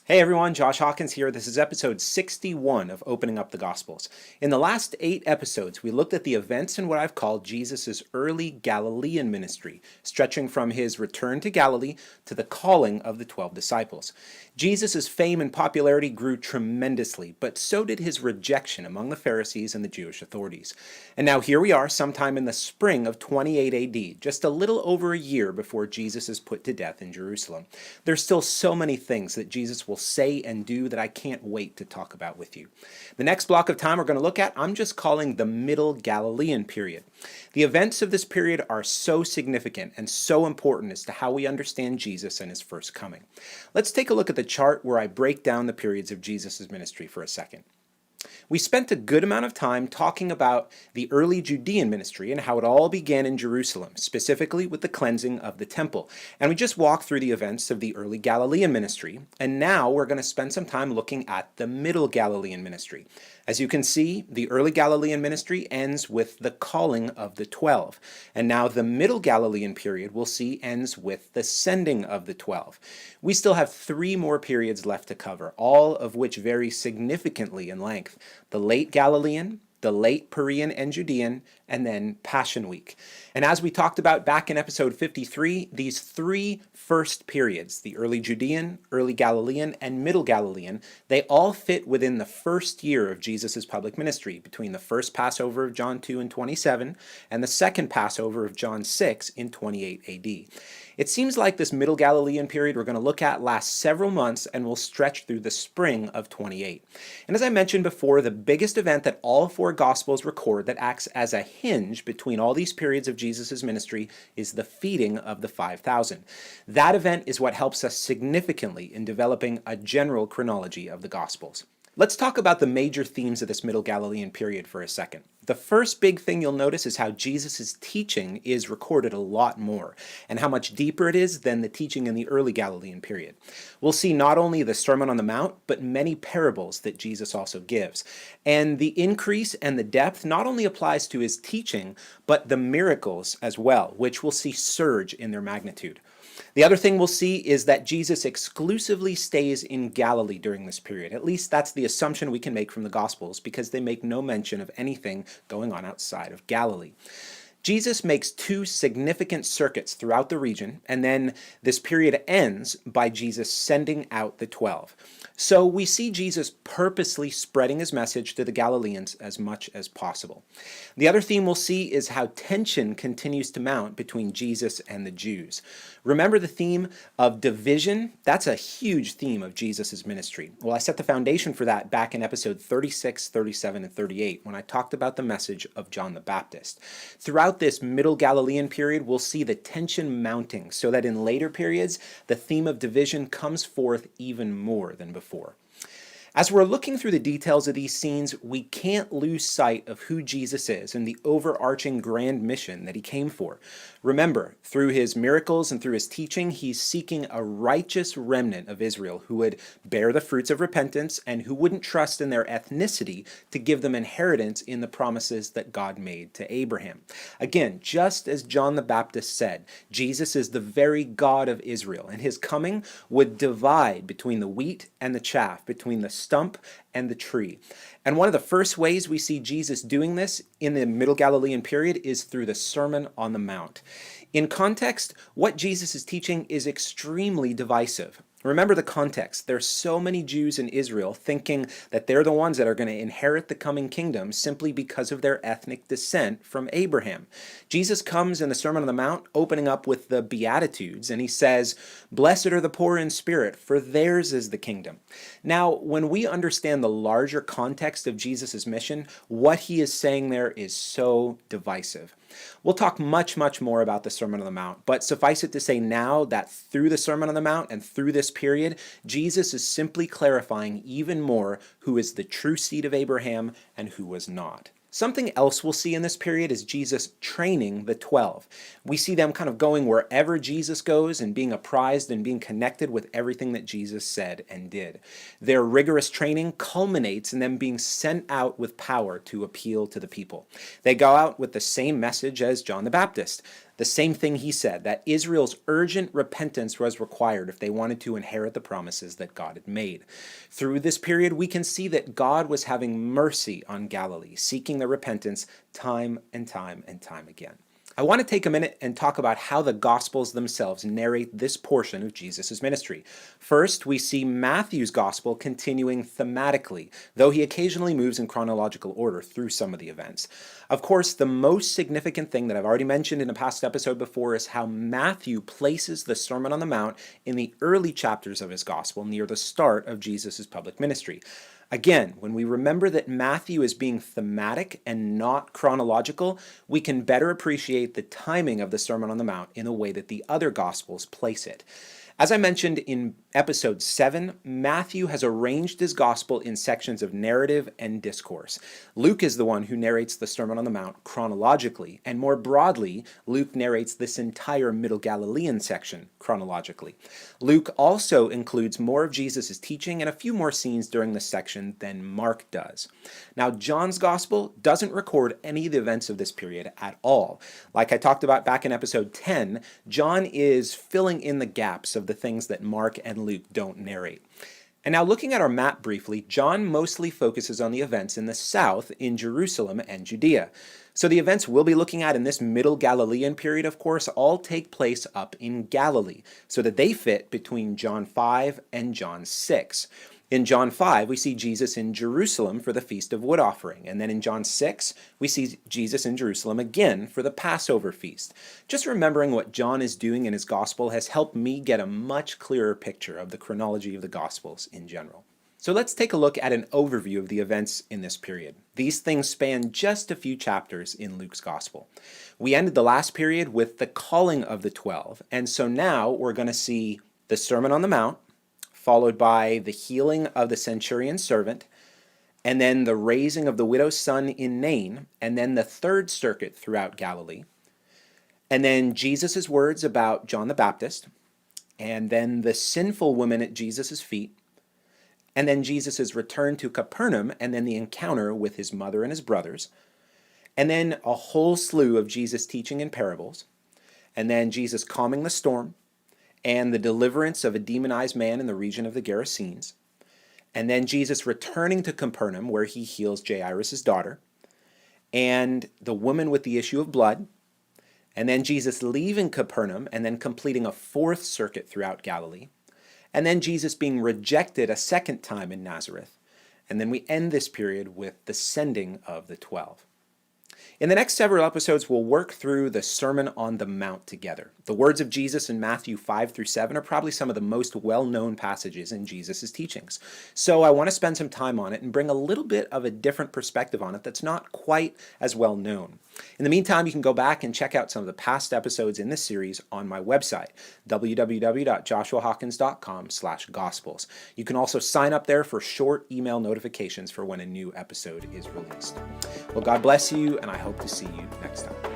Hey everyone, Josh Hawkins here. This is episode 61 of Opening Up the Gospels. In the last 8 episodes, we looked at the events in what I've called Jesus' early Galilean ministry, stretching from his return to Galilee to the calling of the 12 disciples. Jesus' fame and popularity grew tremendously, but so did his rejection among the Pharisees and the Jewish authorities. And now here we are, sometime in the spring of 28 AD, just a little over a year before Jesus is put to death in Jerusalem. There's still so many things that Jesus will say and do that I can't wait to talk about with you. The next block of time we're going to look at, I'm just calling the Middle Galilean period. The events of this period are so significant and so important as to how we understand Jesus and his first coming. Let's take a look at the chart where I break down the periods of Jesus' ministry for a second. We spent a good amount of time talking about the early Judean ministry and how it all began in Jerusalem, specifically with the cleansing of the temple. And we just walked through the events of the early Galilean ministry. And now we're going to spend some time looking at the Middle Galilean ministry. As you can see, the early Galilean ministry ends with the calling of the 12. And now the Middle Galilean period we'll see ends with the sending of the 12. We still have 3 more periods left to cover, all of which vary significantly in length. The late Galilean, the late Perean and Judean, and then Passion Week. And as we talked about back in episode 53, these 3 first periods, the early Judean, early Galilean, and Middle Galilean, they all fit within the first year of Jesus' public ministry, between the first Passover of John 2 in 27 and the second Passover of John 6 in 28 AD. It seems like this Middle Galilean period we're going to look at lasts several months and will stretch through the spring of 28. And as I mentioned before, the biggest event that all 4 Gospels record that acts as a hinge between all these periods of Jesus' ministry is the feeding of the 5,000. That event is what helps us significantly in developing a general chronology of the Gospels. Let's talk about the major themes of this Middle Galilean period for a second. The first big thing you'll notice is how Jesus' teaching is recorded a lot more, and how much deeper it is than the teaching in the early Galilean period. We'll see not only the Sermon on the Mount, but many parables that Jesus also gives. And the increase and the depth not only applies to his teaching, but the miracles as well, which we'll see surge in their magnitude. The other thing we'll see is that Jesus exclusively stays in Galilee during this period. At least that's the assumption we can make from the Gospels, because they make no mention of anything going on outside of Galilee. Jesus makes 2 significant circuits throughout the region, and then this period ends by Jesus sending out the 12. So we see Jesus purposely spreading his message to the Galileans as much as possible. The other theme we'll see is how tension continues to mount between Jesus and the Jews. Remember the theme of division? That's a huge theme of Jesus' ministry. Well, I set the foundation for that back in episode 36, 37, and 38 when I talked about the message of John the Baptist. Throughout this Middle Galilean period, we'll see the tension mounting so that in later periods, the theme of division comes forth even more than before. As we're looking through the details of these scenes, we can't lose sight of who Jesus is and the overarching grand mission that he came for. Remember, through his miracles and through his teaching, he's seeking a righteous remnant of Israel who would bear the fruits of repentance and who wouldn't trust in their ethnicity to give them inheritance in the promises that God made to Abraham. Again, just as John the Baptist said, Jesus is the very God of Israel, and his coming would divide between the wheat and the chaff, between the stump and the tree. And one of the first ways we see Jesus doing this in the Middle Galilean period is through the Sermon on the Mount. In context, what Jesus is teaching is extremely divisive. Remember the context. There's so many Jews in Israel thinking that they're the ones that are going to inherit the coming kingdom simply because of their ethnic descent from Abraham. Jesus comes in the Sermon on the Mount opening up with the Beatitudes, and he says, "Blessed are the poor in spirit, for theirs is the kingdom." Now, when we understand the larger context of Jesus' mission, what he is saying there is so divisive. We'll talk much more about the Sermon on the Mount, but suffice it to say now that through the Sermon on the Mount and through this period, Jesus is simply clarifying even more who is the true seed of Abraham and who was not. Something else we'll see in this period is Jesus training the 12. We see them kind of going wherever Jesus goes and being apprised and being connected with everything that Jesus said and did. Their rigorous training culminates in them being sent out with power to appeal to the people. They go out with the same message as John the Baptist. The same thing he said, that Israel's urgent repentance was required if they wanted to inherit the promises that God had made. Through this period, we can see that God was having mercy on Galilee, seeking their repentance time and time and time again. I want to take a minute and talk about how the Gospels themselves narrate this portion of Jesus' ministry. First, we see Matthew's Gospel continuing thematically, though he occasionally moves in chronological order through some of the events. Of course, the most significant thing that I've already mentioned in a past episode before is how Matthew places the Sermon on the Mount in the early chapters of his Gospel near the start of Jesus' public ministry. Again, when we remember that Matthew is being thematic and not chronological, we can better appreciate the timing of the Sermon on the Mount in a way that the other Gospels place it. As I mentioned in episode 7, Matthew has arranged his gospel in sections of narrative and discourse. Luke is the one who narrates the Sermon on the Mount chronologically, and more broadly, Luke narrates this entire Middle Galilean section chronologically. Luke also includes more of Jesus' teaching and a few more scenes during this section than Mark does. Now, John's gospel doesn't record any of the events of this period at all. Like I talked about back in episode 10, John is filling in the gaps of the things that Mark and Luke don't narrate. And now looking at our map briefly, John mostly focuses on the events in the south in Jerusalem and Judea. So the events we'll be looking at in this Middle Galilean period, of course, all take place up in Galilee, so that they fit between John 5 and John 6. In John 5, we see Jesus in Jerusalem for the Feast of Wood Offering. And then in John 6, we see Jesus in Jerusalem again for the Passover feast. Just remembering what John is doing in his gospel has helped me get a much clearer picture of the chronology of the Gospels in general. So let's take a look at an overview of the events in this period. These things span just a few chapters in Luke's Gospel. We ended the last period with the calling of the 12, and so now we're going to see the Sermon on the Mount, followed by the healing of the centurion's servant, and then the raising of the widow's son in Nain, and then the third circuit throughout Galilee, and then Jesus' words about John the Baptist, and then the sinful woman at Jesus' feet, and then Jesus' return to Capernaum, and then the encounter with his mother and his brothers, and then a whole slew of Jesus teaching in parables, and then Jesus calming the storm, and the deliverance of a demonized man in the region of the Gerasenes, and then Jesus returning to Capernaum where he heals Jairus' daughter, and the woman with the issue of blood, and then Jesus leaving Capernaum and then completing a fourth circuit throughout Galilee, and then Jesus being rejected a second time in Nazareth, and then we end this period with the sending of the 12. In the next several episodes, we'll work through the Sermon on the Mount together. The words of Jesus in Matthew 5 through 7 are probably some of the most well-known passages in Jesus' teachings. So I want to spend some time on it and bring a little bit of a different perspective on it that's not quite as well known. In the meantime, you can go back and check out some of the past episodes in this series on my website, www.joshuahawkins.com/gospels. You can also sign up there for short email notifications for when a new episode is released. Well, God bless you, and I hope to see you next time.